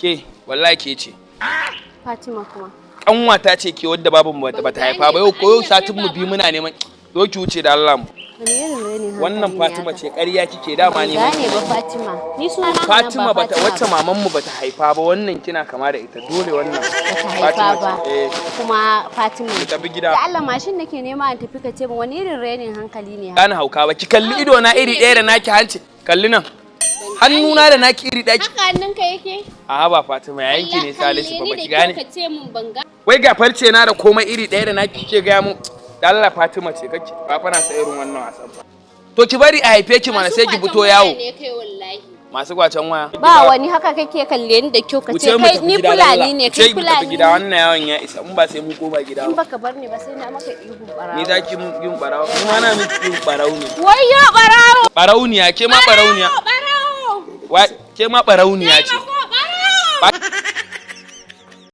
Ke wallahi ke ce. Fatima kuma. Kanwata ce ke wadda babu bata haifa ba yau satin mu bi muna neman zo ki wuce da Allah mu. Wannan Fatima ce ƙarya kike dama ne. Gane ba Fatima. Ni suna Fatima bata wacce maman mu bata haifa ba wannan kina kama da ita dole wannan. Fatima ba. Kuma Fatima. Ki tafi gida. Da Allah mashin nake nema an tafi ka ce min wani irin renin hankali ne. Kana hauka ba ki kalli ido na iri ɗaya da naki hanci. Kalli nan. Hannuna da naki iri ɗaya. Haka hannunka yake? A'a ba Fatima yayanki ne Salisu ba baki gane. Ka ce min banga. Wai ga farce na da komai iri ɗaya da naki kike ga mu. Da Allah Fatima ce kake ba fa na sa irin wannan wasan ba. To ki bari a haife ki mana sai ki fito yawo. Masu kwacen waya. Ba wani haka kake kalle ni da kyau ka ce kai ni fulani ne kai fulani. Gida wannan yawon ya isa in ba sai mu koma gida. In baka bar ni ba sai na maka ihu barawo. Ni zaki mun yin barawo. Kuma na miki yin barawo ne. Wayyo barawo. Barauniya ke ma barauniya. Barawo. Wai ke ma barauniya ce. Barawo.